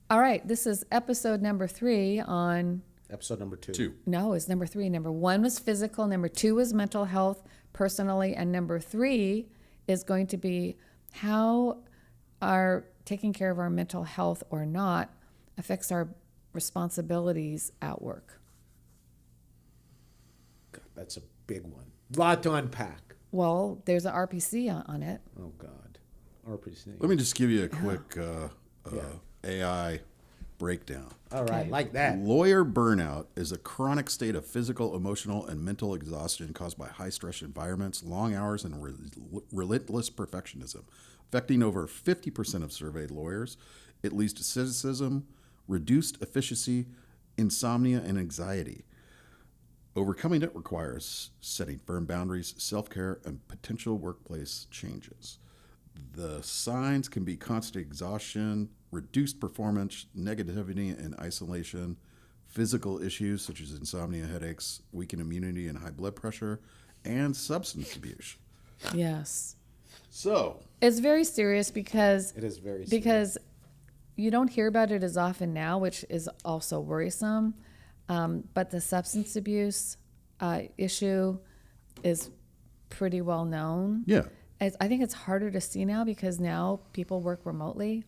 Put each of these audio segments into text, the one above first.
All right, this is episode number 3 on... Episode number 2. No, it's number 3. Number 1 was physical. Number 2 was mental health personally. And number 3 is going to be how our taking care of our mental health or not affects our responsibilities at work. God, that's a big one. Lot to unpack. Well, there's an RPC on it. Oh, God. RPC. Let me just give you a quick AI breakdown. All right, Okay. like that. Lawyer burnout is a chronic state of physical, emotional, and mental exhaustion caused by high-stress environments, long hours, and relentless perfectionism. Affecting over 50% of surveyed lawyers, it leads to cynicism, reduced efficiency, insomnia, and anxiety. Overcoming it requires setting firm boundaries, self-care, and potential workplace changes. The signs can be constant exhaustion, reduced performance, negativity and isolation, physical issues such as insomnia, headaches, weakened immunity, and high blood pressure, and substance abuse. Yes. So, It's very serious because It is very serious. because you don't hear about it as often now, which is also worrisome. But the substance abuse issue is pretty well known. yeah. I think it's harder to see now because now people work remotely.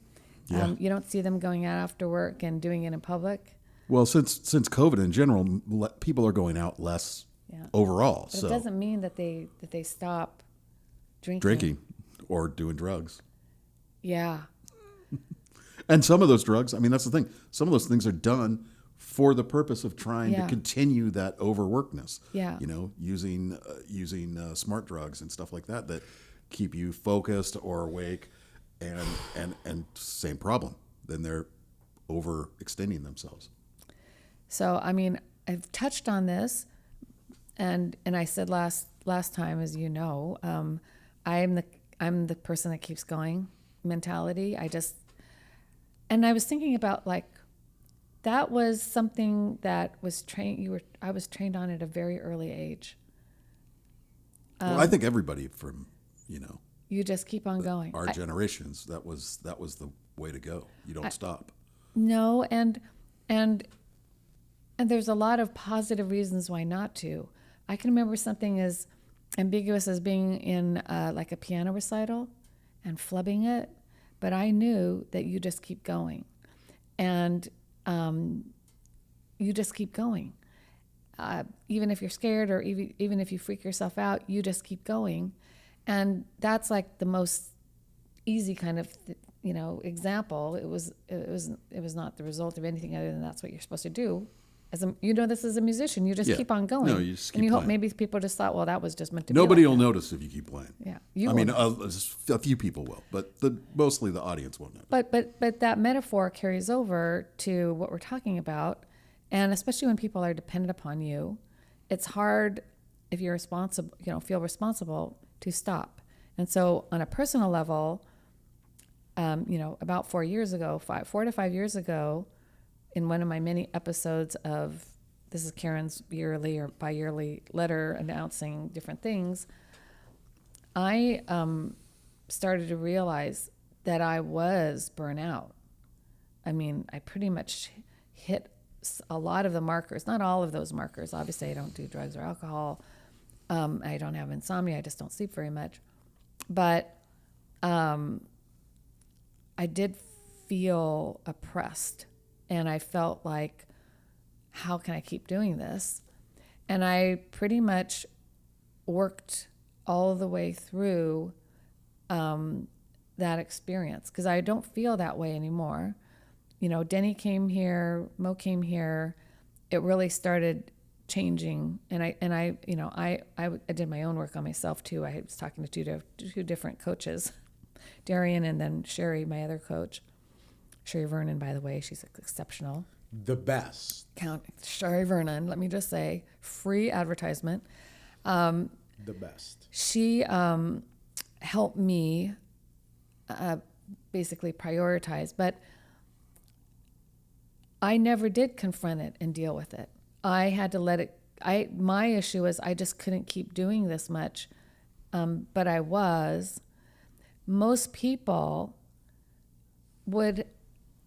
Yeah. You don't see them going out after work and doing it in public. Well, since COVID in general, people are going out less Yeah. overall. But So it doesn't mean that they stop drinking. drinking or doing drugs. Yeah. And some of those drugs, I mean, that's the thing. Some of those things are done for the purpose of trying Yeah. to continue that overworkedness. Yeah. You know, using smart drugs and stuff like that that keep you focused or awake, and same problem. Then they're overextending themselves. So, I mean, I've touched on this, and I said last time, as you know, I'm the person that keeps going mentality. And I was thinking about that was something that was I was trained on at a very early age. Well, I think everybody from You just keep on going. our generations, that was the way to go. You don't stop. No, and there's a lot of positive reasons why not to. I can remember something as ambiguous as being in like a piano recital and flubbing it, but I knew that you just keep going, and you just keep going. Even if you're scared or even if you freak yourself out, you just keep going, and that's like the most easy kind of example. It was not the result of anything other than that's what you're supposed to do. This as a musician, you just Yeah. keep on going. No, you just and keep you hope playing. maybe people just thought, well, that was just meant to be. Nobody like will that. notice if you keep playing. Yeah, a few people will, but mostly the audience won't know. But that metaphor carries over to what we're talking about, and especially when people are dependent upon you, it's hard if you're responsible. Feel responsible to stop. And so, on a personal level, about 4 to 5 years ago, in one of my many episodes of this is Karen's yearly or bi-yearly letter announcing different things, I started to realize that I was burnout. I mean, I pretty much hit a lot of the markers, not all of those markers. Obviously, I don't do drugs or alcohol. I don't have insomnia. I just don't sleep very much. But I did feel oppressed, and I felt like, how can I keep doing this? And I pretty much worked all the way through that experience, because I don't feel that way anymore. Denny came here, Mo came here. It really started changing, and I did my own work on myself too. I was talking to two different coaches, Darian and then Sherry, my other coach. Sherry Vernon, by the way, she's exceptional. The best. Sherry Vernon, let me just say, free advertisement. The best. She helped me basically prioritize, but I never did confront it and deal with it. I had to let it. My issue is I just couldn't keep doing this much, but I was. Most people would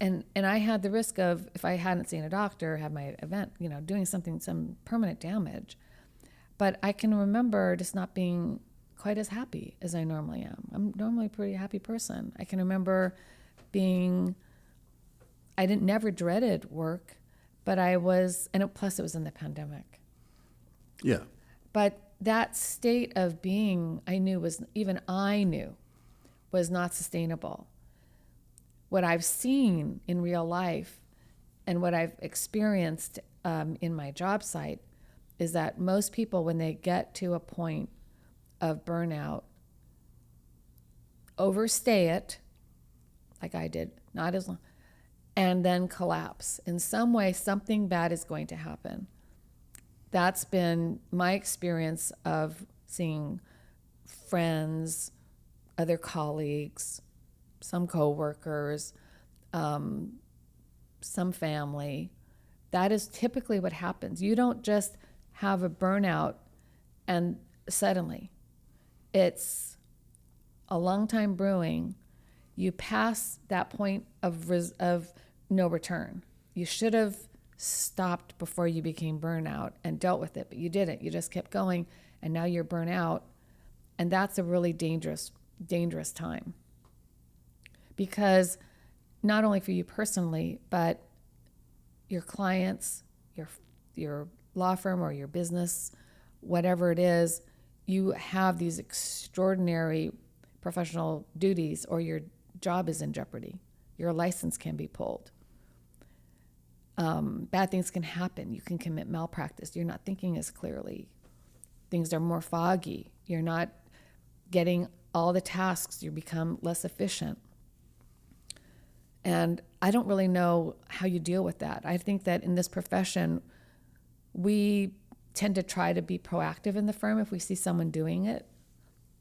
and I had the risk of, if I hadn't seen a doctor, had my event, doing something, some permanent damage. But I can remember just not being quite as happy as I normally am. I'm normally a pretty happy person. I can remember never dreaded work, but I was, plus it was in the pandemic. Yeah. But that state of being, I knew was not sustainable. What I've seen in real life and what I've experienced in my job site is that most people, when they get to a point of burnout, overstay it, like I did, not as long, and then collapse. In some way, something bad is going to happen. That's been my experience of seeing friends, other colleagues, some coworkers, some family. That is typically what happens. You don't just have a burnout and suddenly. It's a long time brewing. You pass that point of no return. You should have stopped before you became burnout and dealt with it, but you didn't. You just kept going, and now you're burnt out, and that's a really dangerous time. Because not only for you personally, but your clients, your law firm or your business, whatever it is, you have these extraordinary professional duties, or your job is in jeopardy. Your license can be pulled. Bad things can happen. You can commit malpractice. You're not thinking as clearly. Things are more foggy. You're not getting all the tasks. You become less efficient. And I don't really know how you deal with that. I think that in this profession, we tend to try to be proactive in the firm if we see someone doing it.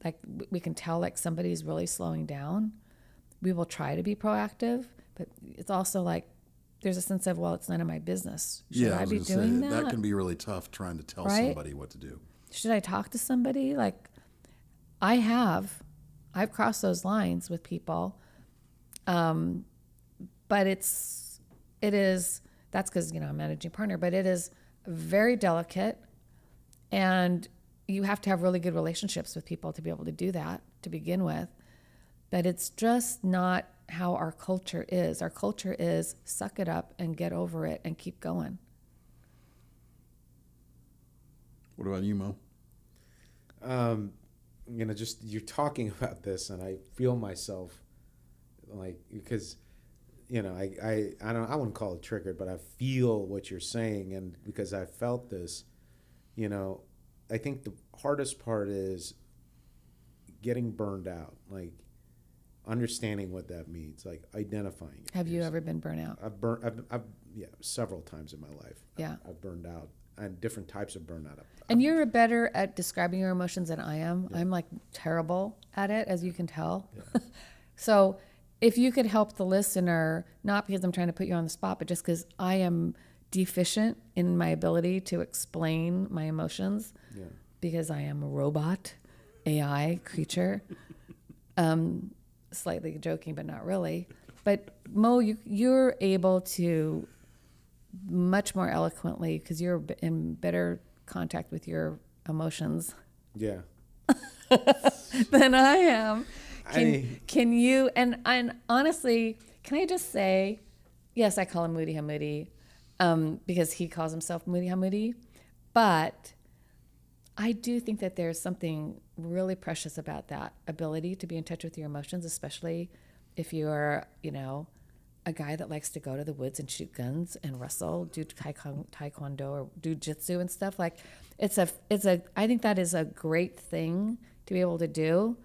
Like we can tell like somebody's really slowing down. We will try to be proactive, but it's also like there's a sense of, well, it's none of my business. Should I be doing that? That can be really tough trying to tell somebody what to do. Should I talk to somebody? Like I've crossed those lines with people. But that's because, I'm a managing partner, but it is very delicate, and you have to have really good relationships with people to be able to do that to begin with. But it's just not how our culture is. Our culture is suck it up and get over it and keep going. What about you, Mo? Just you're talking about this, and I feel myself like, because I wouldn't call it triggered, but I feel what you're saying, and because I felt this, I think the hardest part is getting burned out, like understanding what that means, like identifying it. Have you ever been burnt out? I've several times in my life. Yeah. I've burned out, and different types of burnout. And you're better at describing your emotions than I am. Yeah. I'm like terrible at it, as you can tell. Yeah. So if you could help the listener, not because I'm trying to put you on the spot, but just because I am deficient in my ability to explain my emotions, because I am a robot, AI creature, slightly joking, but not really. But Mo, you're able to much more eloquently, because you're in better contact with your emotions than I am. Can you, and honestly, can I just say, yes, I call him Moody Hamoudi, because he calls himself Moody Hamoudi, but I do think that there's something really precious about that ability to be in touch with your emotions, especially if you're, a guy that likes to go to the woods and shoot guns and wrestle, do taekwondo or do jitsu and stuff. Like I think that is a great thing to be able to do.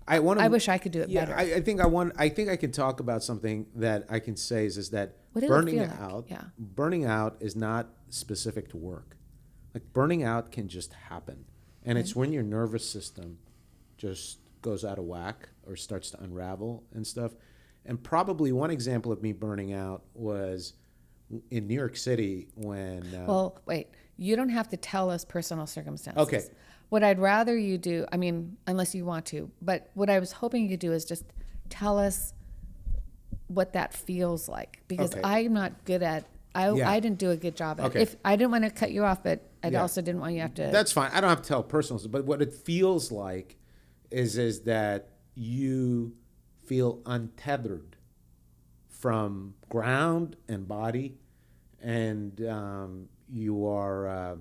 I wish I could do it better. I think I can talk about something that I can say is that burning out is not specific to work. Like burning out can just happen. And it's when your nervous system just goes out of whack or starts to unravel and stuff. And probably one example of me burning out was in New York City when... well, wait. You don't have to tell us personal circumstances. Okay. What I'd rather you do, unless you want to, but what I was hoping you could do is just tell us what that feels like, because Okay. I'm not good at, I didn't do a good job at Okay. it. If I didn't want to cut you off, but I Yeah. also didn't want you to have to. That's fine. I don't have to tell personal, but what it feels like is that you feel untethered from ground and body, and you are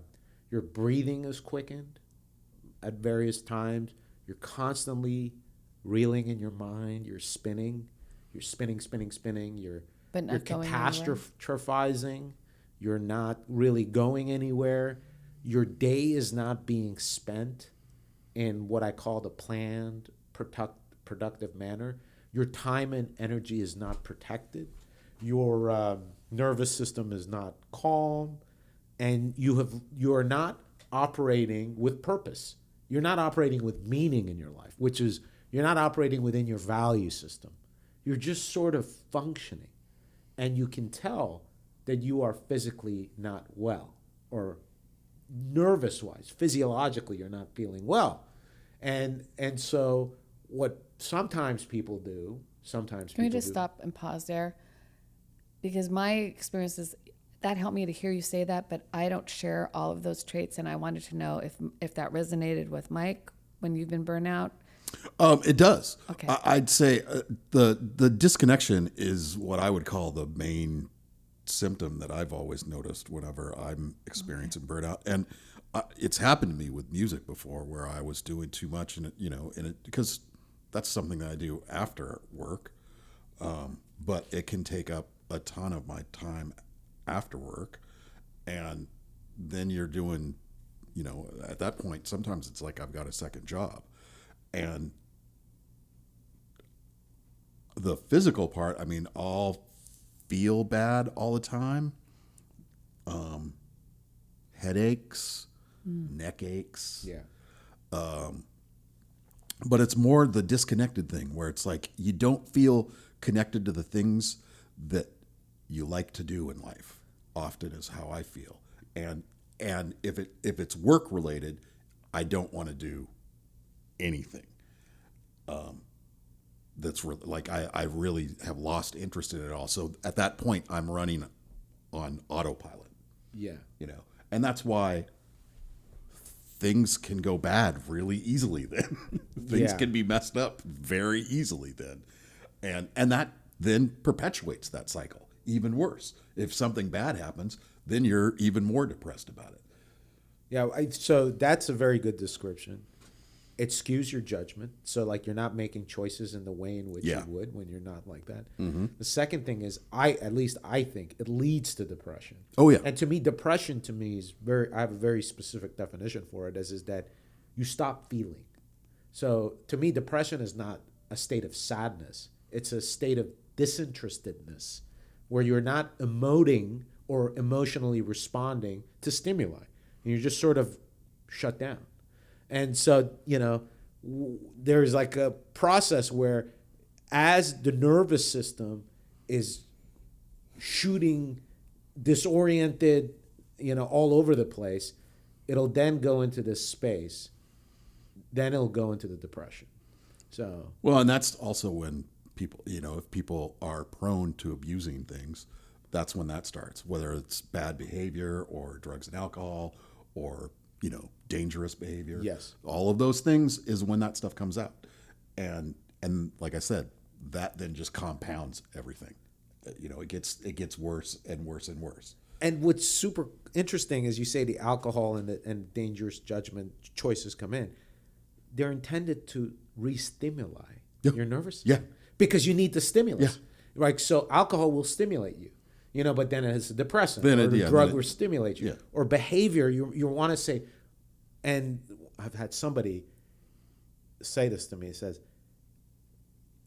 your breathing is quickened at various times. You're constantly reeling in your mind. You're spinning. You're spinning. You're But not you're going anywhere. catastrophizing. You're not really going anywhere. Your day is not being spent in what I call the planned, productive manner. Your time and energy is not protected. Your nervous system is not calm, and you are not operating with purpose. You're not operating with meaning in your life, which is you're not operating within your value system. You're just sort of functioning, and you can tell that you are physically not well, or nervous-wise, physiologically, you're not feeling well. And so what sometimes people do, Can we just stop and pause there? Because my experience is that helped me to hear you say that, but I don't share all of those traits, and I wanted to know if that resonated with Mike when you've been burnt out. It does. Okay. I'd say the disconnection is what I would call the main symptom that I've always noticed whenever I'm experiencing burnout, and it's happened to me with music before, where I was doing too much, and because that's something that I do after work, but it can take up a ton of my time after work, and then you're doing, at that point, sometimes it's like I've got a second job, and the physical part, I mean, I'll feel bad all the time, headaches, neck aches. Yeah. But it's more the disconnected thing, where it's like you don't feel connected to the things that you like to do in life. Often is how I feel, and if it's work related, I don't want to do anything. That's like I really have lost interest in it all. So at that point, I'm running on autopilot. Yeah. And that's why things can go bad really easily then. Things can be messed up very easily then. And that then perpetuates that cycle even worse. If something bad happens, then you're even more depressed about it. Yeah, so that's a very good description. It skews your judgment. So like you're not making choices in the way in which you would when you're not like that. Mm-hmm. The second thing is I think it leads to depression. Oh yeah. And to me, depression to me is I have a very specific definition for it is that you stop feeling. So to me, depression is not a state of sadness. It's a state of disinterestedness where you're not emoting or emotionally responding to stimuli. And you're just sort of shut down. And so, there's like a process where as the nervous system is shooting disoriented, all over the place, it'll then go into this space. Then it'll go into the depression. So, well, and that's also when people, if people are prone to abusing things, that's when that starts, whether it's bad behavior or drugs and alcohol or dangerous behavior. Yes. All of those things is when that stuff comes out. And like I said, that then just compounds everything. It gets worse and worse and worse. And what's super interesting is you say the alcohol and dangerous judgment choices come in. They're intended to re-stimulate your nervous system. Yeah. Because you need the stimulus. Yeah. Right? So alcohol will stimulate you. But then it's a depressant, or the drug will stimulate you. Yeah. Or behavior, you want to say, and I've had somebody say this to me, it says,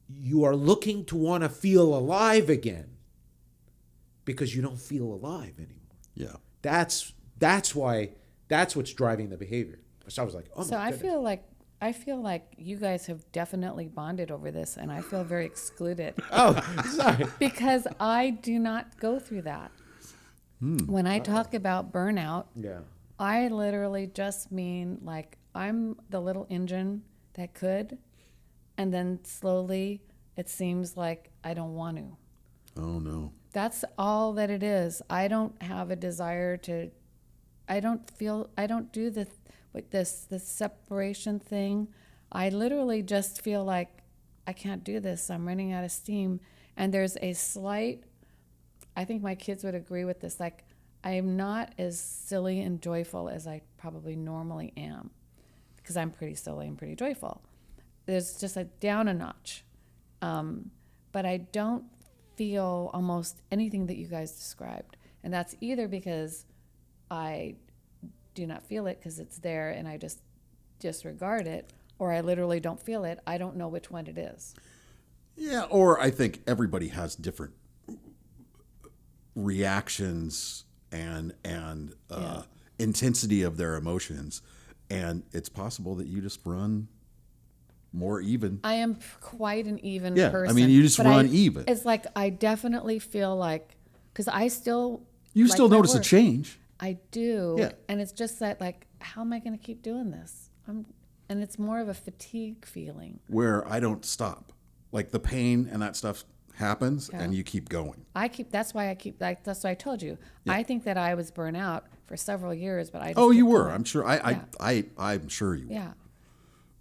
you are looking to want to feel alive again because you don't feel alive anymore. Yeah. That's what's driving the behavior. So I was like, oh my goodness. I feel like you guys have definitely bonded over this, and I feel very excluded. Oh, sorry. Because I do not go through that. When I talk about burnout, I literally just mean like I'm the little engine that could, and then slowly it seems like I don't want to. Oh no. That's all that it is. I don't have a desire to, I don't do this separation thing. I literally just feel like I can't do this. I'm running out of steam. And there's a slight, I think my kids would agree with this, like I am not as silly and joyful as I probably normally am, because I'm pretty silly and pretty joyful. There's just a down a notch. But I don't feel almost anything that you guys described. And that's either because I do not feel it because it's there and I just disregard it, or I literally don't feel it. I don't know which one it is. Yeah, or I think everybody has different reactions and intensity of their emotions. And it's possible that you just run more even. I am quite an even yeah, person. I mean, you just run even. It's like I definitely feel like, because I still... You still notice a change. I do. Yeah. And it's just that, like, how am I going to keep doing this? And it's more of a fatigue feeling. Where I don't stop. Like the pain and that stuff happens and you keep going. That's why I told you. Yeah. I think that I was burnt out for several years, but I just you were. going. I'm sure. I'm sure you were. Yeah.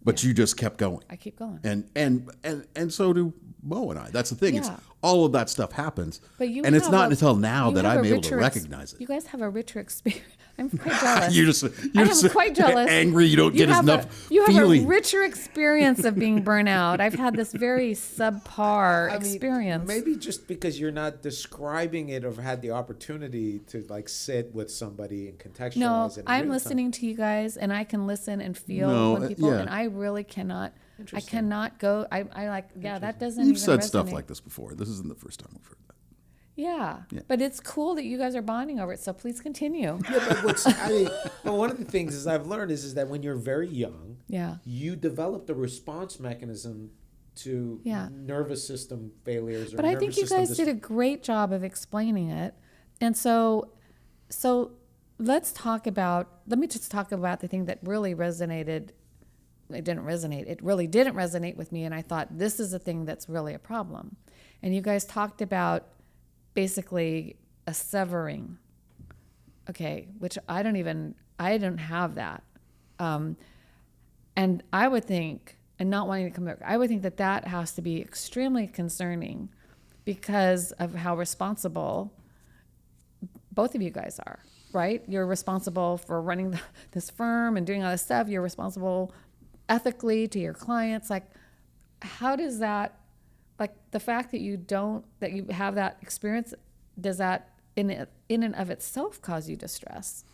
But you just kept going. I keep going. And so do Mo and I. That's the thing. Yeah. It's all of that stuff happens. But it's not until now that I'm able to recognize it. You guys have a richer experience. I'm quite jealous. I'm quite jealous. Angry you don't get enough feeling. You have a feeling. richer experience of being burnt out. I've had this very subpar experience. Maybe just because you're not describing it or had the opportunity to like sit with somebody and contextualize it. No, I'm listening to you guys, and I can listen and feel when people, and I really cannot. I cannot go. I like, yeah, that doesn't. You've even said resonate. stuff like this before. This isn't the first time we've heard that. Yeah, but it's cool that you guys are bonding over it. So please continue. Yeah, but one of the things is I've learned is that when you're very young, you develop the response mechanism to nervous system failures. But I think you guys did a great job of explaining it, and so let's talk about. Let me just talk about the thing that really resonated. It didn't resonate. It really didn't resonate with me, and I thought this is a thing that's really a problem. And you guys talked about basically a severing, which I don't have that. And I would think, and not wanting to come back, I would think that has to be extremely concerning because of how responsible both of you guys are, right? You're responsible for running this firm and doing all this stuff. You're responsible ethically to your clients. Like, how does that, like the fact that you have that experience, does that in and of itself cause you distress?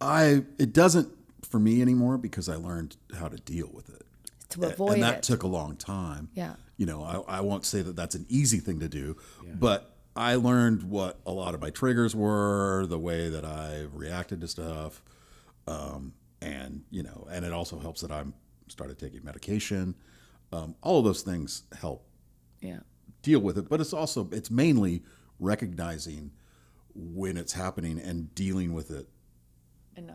It doesn't for me anymore because I learned how to deal with it. To avoid it. And that took a long time. Yeah. I won't say that that's an easy thing to do, but I learned what a lot of my triggers were, the way that I reacted to stuff. And it also helps that I'm started taking medication. All of those things help deal with it, but it's mainly recognizing when it's happening and dealing with it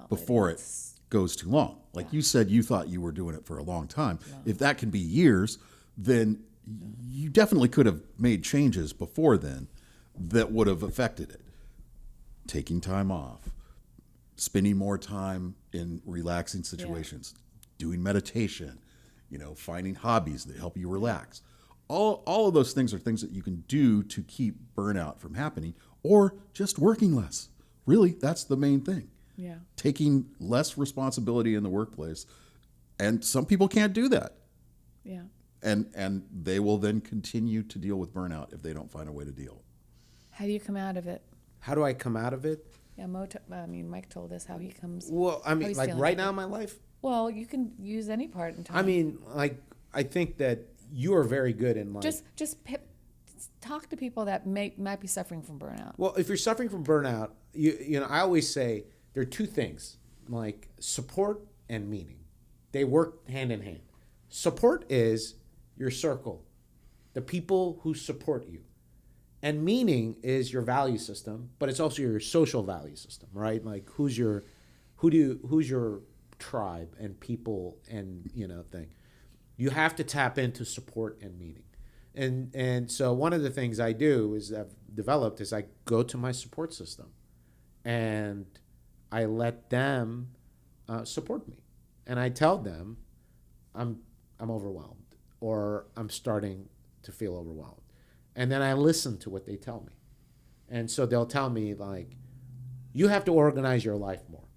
before it goes too long. Like you said, you thought you were doing it for a long time. If that can be years, then you definitely could have made changes before then that would have affected it. Taking time off, spending more time in relaxing situations, doing meditation, finding hobbies that help you relax. All of those things are things that you can do to keep burnout from happening, or just working less. Really, that's the main thing. Yeah. Taking less responsibility in the workplace. And some people can't do that. Yeah. And they will then continue to deal with burnout if they don't find a way to deal. How do you come out of it? How do I come out of it? Yeah, Mike told us how he comes. Well, I mean, like right now in my life? Well, you can use any part in time. I mean, like, I think that you are very good in like... Just talk to people that might be suffering from burnout. Well, if you're suffering from burnout, I always say there are two things, like support and meaning. They work hand in hand. Support is your circle, the people who support you. And meaning is your value system, but it's also your social value system, right? Like who's your tribe and people and thing. You have to tap into support and meaning. And so one of the things I do is I've developed is I go to my support system and I let them support me. And I tell them I'm overwhelmed or I'm starting to feel overwhelmed. And then I listen to what they tell me. And so they'll tell me like, you have to organize your life more.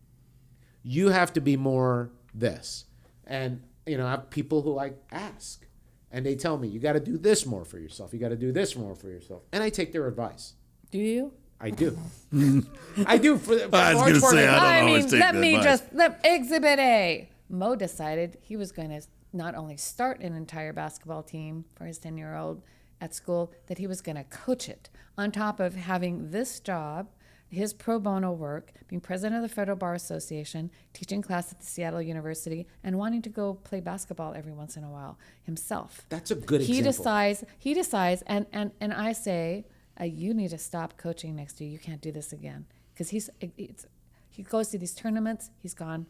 You have to be more this. And, you know, I have people who I ask and they tell me, you got to do this more for yourself. You got to do this more for yourself. And I take their advice. Do you? I do. I do. I was going to say, I don't always take let the me advice. Exhibit A. Mo decided he was going to not only start an entire basketball team for his 10-year-old at school, that he was going to coach it on top of having this job, his pro bono work, being president of the Federal Bar Association, teaching class at the Seattle University, and wanting to go play basketball every once in a while himself. That's a good example. He decides, and I say, you need to stop coaching next year. You can't do this again. Because he goes to these tournaments. He's gone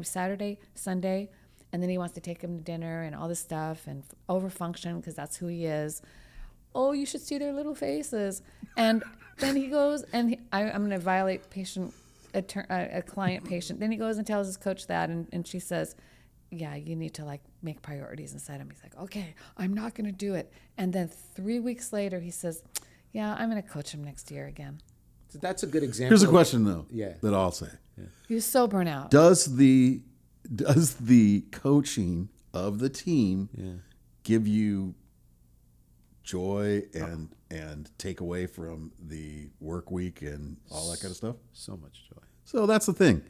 Saturday, Sunday, and then he wants to take him to dinner and all this stuff and overfunction because that's who he is. Oh, you should see their little faces. And then he goes, and I'm going to violate a client patient. Then he goes and tells his coach that, and she says, yeah, you need to like make priorities inside him. He's like, okay, I'm not going to do it. And then 3 weeks later, he says, yeah, I'm going to coach him next year again. So that's a good example. Here's a question though. Yeah. That I'll say. Yeah. He's so burnt out. Does the coaching of the team give you joy and take away from the work week and all that kind of stuff? So much joy. So that's the thing.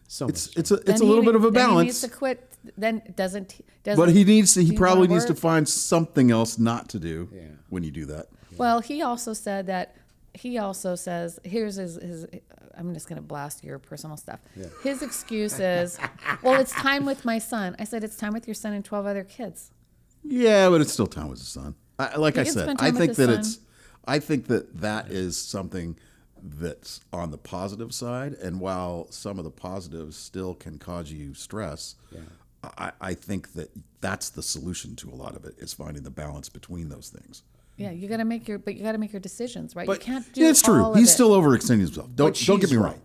So It's much joy. a little bit of a Then balance. he needs to quit. Then doesn't. But he probably needs to work? find something else not to do when you do that. Well, he also said that. He also says, here's his I'm just going to blast your personal stuff. Yeah. His excuse is, well, it's time with my son. I said, it's time with your son and 12 other kids. Yeah, but it's still time with his son. Like I can said, spend I time think with that his I think that is something that's on the positive side. And while some of the positives still can cause you stress, I think that that's the solution to a lot of it, is finding the balance between those things. Yeah, you got to make your decisions, right? But you can't do it's true. all of He's it. still overextending himself. Don't get me wrong. Right.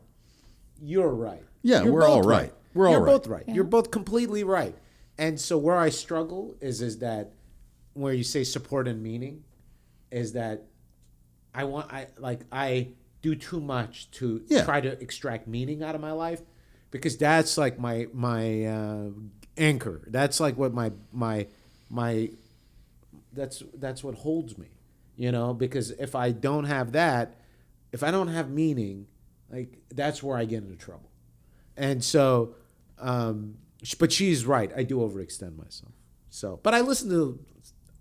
You're right. Yeah, You're we're all both right. We're all You're right. both right. Yeah. You're both completely right. And so where I struggle is that where you say support and meaning is that I do too much to try to extract meaning out of my life, because that's like my anchor. That's like what my that's what holds me, you know, because if I don't have that, if I don't have meaning, like that's where I get into trouble. And so, but she's right. I do overextend myself. So, but I listen to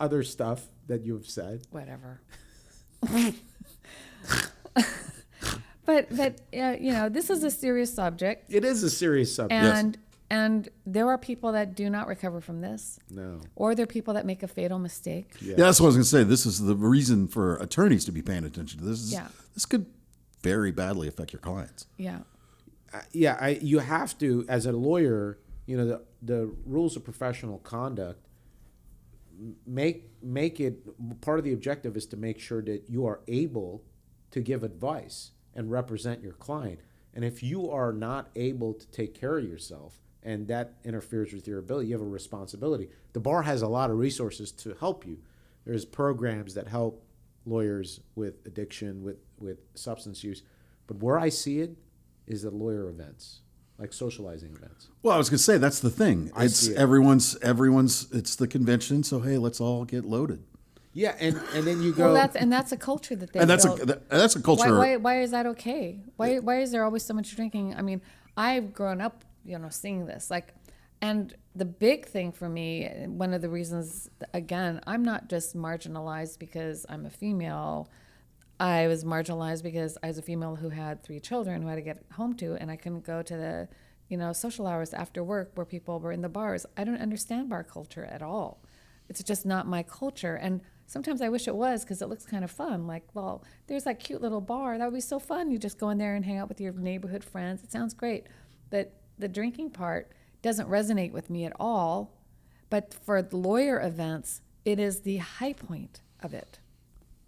other stuff that you've said. Whatever. But you know, this is a serious subject. It is a serious subject. And there are people that do not recover from this. No. Or there are people that make a fatal mistake. Yeah. Yeah, that's what I was going to say. This is the reason for attorneys to be paying attention to this. This could very badly affect your clients. Yeah. You have to, as a lawyer, you know, the rules of professional conduct make it part of the objective is to make sure that you are able to give advice and represent your client. And if you are not able to take care of yourself and that interferes with your ability, you have a responsibility. The bar has a lot of resources to help you. There's programs that help lawyers with addiction, with substance use. But where I see it is at lawyer events, like socializing events. Well, I was going to say, that's the thing. It's everyone's, it's the convention. So, hey, let's all get loaded. Yeah, and then you go. Well, that's a culture that they And that's built. that's a culture. Why is that okay? Why is there always so much drinking? I mean, I've grown up, you know, seeing this. Like, and the big thing for me, one of the reasons, again, I'm not just marginalized because I'm a female. I was marginalized because I was a female who had 3 children who I had to get home to, and I couldn't go to the, you know, social hours after work where people were in the bars. I don't understand bar culture at all. It's just not my culture. And sometimes I wish it was, because it looks kind of fun. Like, well, there's that cute little bar. That would be so fun. You just go in there and hang out with your neighborhood friends. It sounds great. But the drinking part doesn't resonate with me at all. But for the lawyer events, it is the high point of it.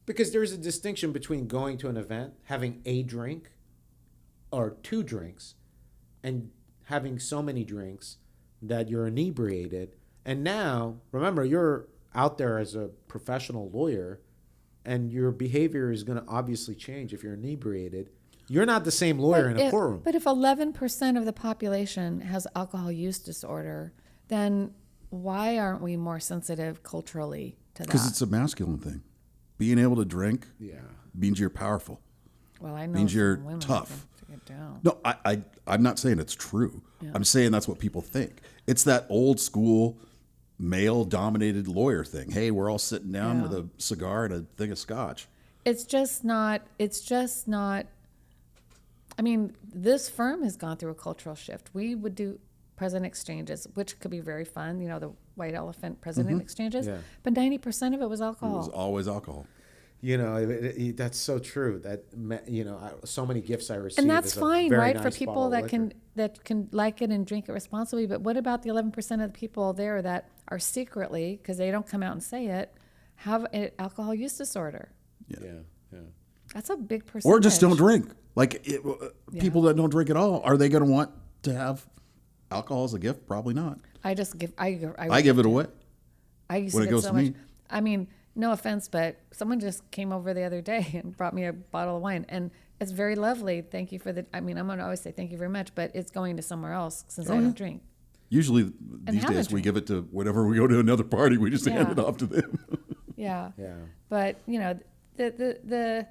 Because there's a distinction between going to an event, having a drink or 2 drinks, and having so many drinks that you're inebriated. And now, remember, you're out there as a professional lawyer, and your behavior is going to obviously change if you're inebriated. You're not the same lawyer in a courtroom. But if 11% of the population has alcohol use disorder, then why aren't we more sensitive culturally to that? Because it's a masculine thing. Being able to drink means you're powerful. Well, I know means you're women tough. to get down. No, I'm not saying it's true. Yeah. I'm saying that's what people think. It's that old school male-dominated lawyer thing. Hey, we're all sitting down with a cigar and a thing of scotch. It's just not. I mean, this firm has gone through a cultural shift. We would do president exchanges, which could be very fun, the white elephant president exchanges, but 90% of it was alcohol. It was always alcohol. That's so true. That so many gifts I received, and that's fine, right, nice for people that can like it and drink it responsibly. But what about the 11% of the people there that are secretly, because they don't come out and say it, have an alcohol use disorder? Yeah. That's a big percentage. Or just don't drink. People that don't drink at all, are they going to want to have alcohol as a gift? Probably not. I give it away. I used to get so much. I mean, no offense, but someone just came over the other day and brought me a bottle of wine, and it's very lovely. Thank you for the. I mean, I'm going to always say thank you very much, but it's going to somewhere else since I don't drink. Usually these days we give it to whenever we go to another party, we just hand it off to them. Yeah. But the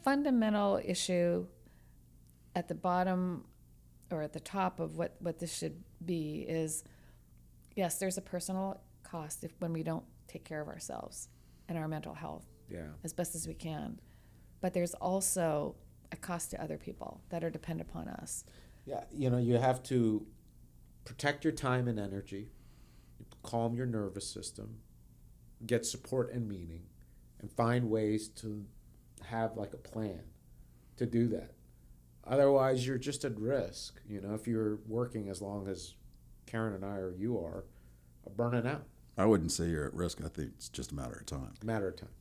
fundamental issue at the bottom or at the top of what this should be is, yes, there's a personal cost when we don't take care of ourselves and our mental health as best as we can. But there's also a cost to other people that are dependent upon us. Yeah, you have to protect your time and energy, calm your nervous system, get support and meaning, and find ways to have like a plan to do that. Otherwise, you're just at risk. If you're working as long as Karen and I or you are, burning out. I wouldn't say you're at risk. I think it's just a matter of time.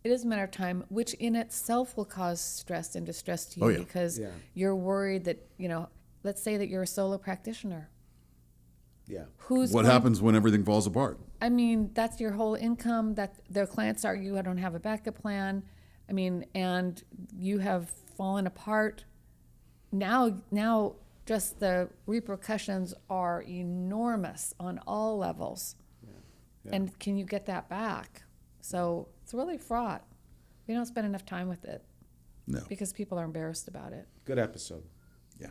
It is a matter of time, which in itself will cause stress and distress to you because you're worried that, let's say that you're a solo practitioner. Yeah. What happens when everything falls apart? I mean, that's your whole income. That their clients argue, I don't have a backup plan. I mean, and you have fallen apart. Now just the repercussions are enormous on all levels. Yeah. And can you get that back? So it's really fraught. We don't spend enough time with it. No. Because people are embarrassed about it. Good episode. Yeah.